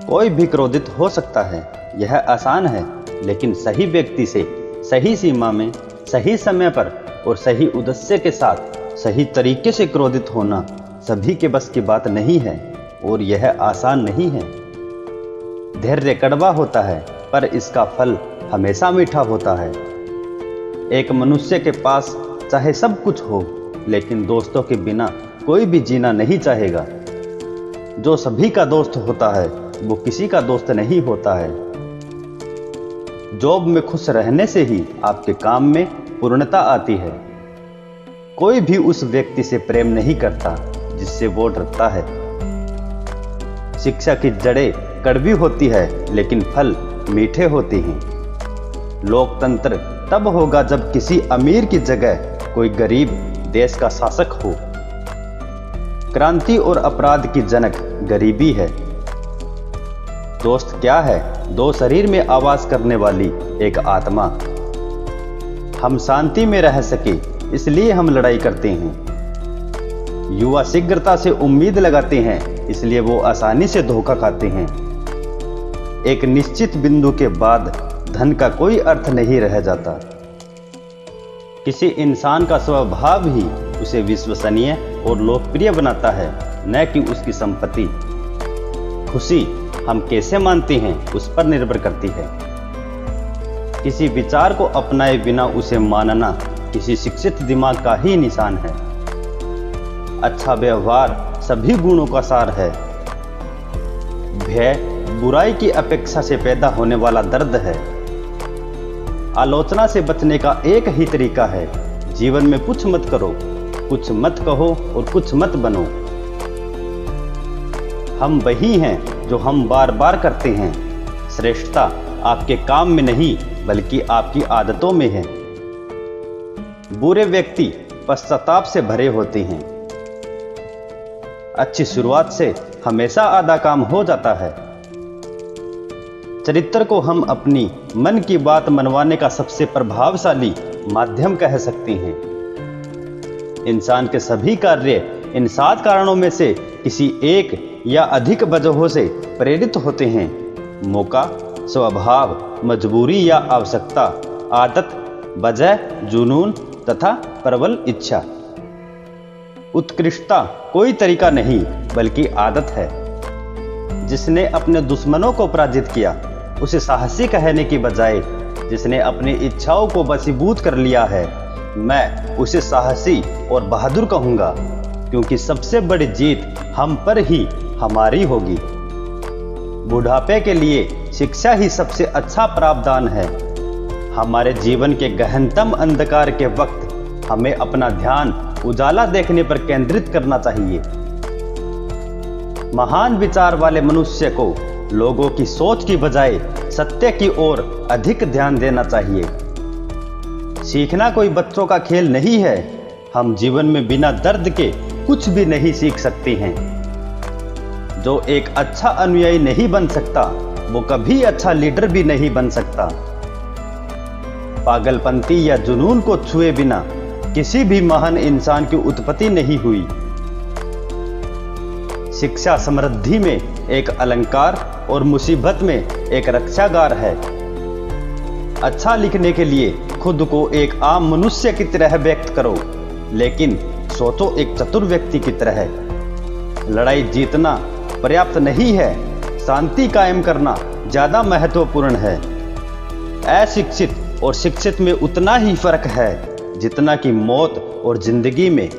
कोई भी क्रोधित हो सकता है, यह आसान है, लेकिन सही व्यक्ति से सही सीमा में, सही समय पर और सही उद्देश्य के साथ सही तरीके से क्रोधित होना सभी के बस की बात नहीं है और यह आसान नहीं है। धैर्य कड़वा होता है, पर इसका फल हमेशा मीठा होता है। एक मनुष्य के पास चाहे सब कुछ हो, लेकिन दोस्तों के बिना कोई भी जीना नहीं चाहेगा। जो सभी का दोस्त होता है, वो किसी का दोस्त नहीं होता है। जॉब में खुश रहने से ही आपके काम में पूर्णता आती है। कोई भी उस व्यक्ति से प्रेम नहीं करता जिससे वो डरता है। शिक्षा की जड़ें कड़वी होती है, लेकिन फल मीठे होते हैं। लोकतंत्र तब होगा जब किसी अमीर की जगह कोई गरीब देश का शासक हो। क्रांति और अपराध की जनक गरीबी है। दोस्त क्या है? दो शरीर में आवाज करने वाली एक आत्मा। हम शांति में रह सके इसलिए हम लड़ाई करते हैं। युवा शीघ्रता से उम्मीद लगाते हैं, इसलिए वो आसानी से धोखा खाते हैं। एक निश्चित बिंदु के बाद धन का कोई अर्थ नहीं रह जाता। किसी इंसान का स्वभाव ही उसे विश्वसनीय और लोकप्रिय बनाता है, न कि उसकी संपत्ति। खुशी हम कैसे मानते हैं उस पर निर्भर करती है। किसी विचार को अपनाए बिना उसे मानना किसी शिक्षित दिमाग का ही निशान है। अच्छा व्यवहार सभी गुणों का सार है। भय बुराई की अपेक्षा से पैदा होने वाला दर्द है। आलोचना से बचने का एक ही तरीका है, जीवन में कुछ मत करो, कुछ मत कहो और कुछ मत बनो। हम वही हैं जो हम बार बार करते हैं। श्रेष्ठता आपके काम में नहीं, बल्कि आपकी आदतों में है। बुरे व्यक्ति पश्चाताप से भरे होते हैं। अच्छी शुरुआत से हमेशा आधा काम हो जाता है। चरित्र को हम अपनी मन की बात मनवाने का सबसे प्रभावशाली माध्यम कह सकते हैं। इंसान के सभी कार्य इन 7 कारणों में से किसी एक या अधिक वजहों से प्रेरित होते हैं। मौका, स्वभाव, मजबूरी या आवश्यकता, आदत, वजह, जुनून तथा प्रबल इच्छा। उत्कृष्टता कोई तरीका नहीं, बल्कि आदत है। जिसने अपने दुश्मनों को पराजित किया, उसे साहसी कहने की बजाय जिसने अपनी इच्छाओं को वशीभूत कर लिया है, मैं उसे साहसी और बहादुर कहूंगा, क्योंकि सबसे बड़ी जीत हम पर ही हमारी होगी। बुढ़ापे के लिए शिक्षा ही सबसे अच्छा प्रावधान है। हमारे जीवन के गहनतम अंधकार के वक्त हमें अपना ध्यान उजाला देखने पर केंद्रित करना चाहिए। महान विचार वाले मनुष्य को लोगों की सोच की बजाय सत्य की ओर अधिक ध्यान देना चाहिए। सीखना कोई बच्चों का खेल नहीं है। हम जीवन में बिना दर्द के कुछ भी नहीं सीख सकते हैं। जो एक अच्छा अनुयायी नहीं बन सकता, वो कभी अच्छा लीडर भी नहीं बन सकता। पागलपंती या जुनून को छुए बिना किसी भी महान इंसान की उत्पत्ति नहीं हुई। शिक्षा समृद्धि में एक अलंकार और मुसीबत में एक रक्षागार है। अच्छा लिखने के लिए खुद को एक आम मनुष्य की तरह व्यक्त करो, लेकिन सोचो एक चतुर व्यक्ति की तरह। लड़ाई जीतना पर्याप्त नहीं है, शांति कायम करना ज्यादा महत्वपूर्ण है। अशिक्षित और शिक्षित में उतना ही फर्क है जितना कि मौत और जिंदगी में।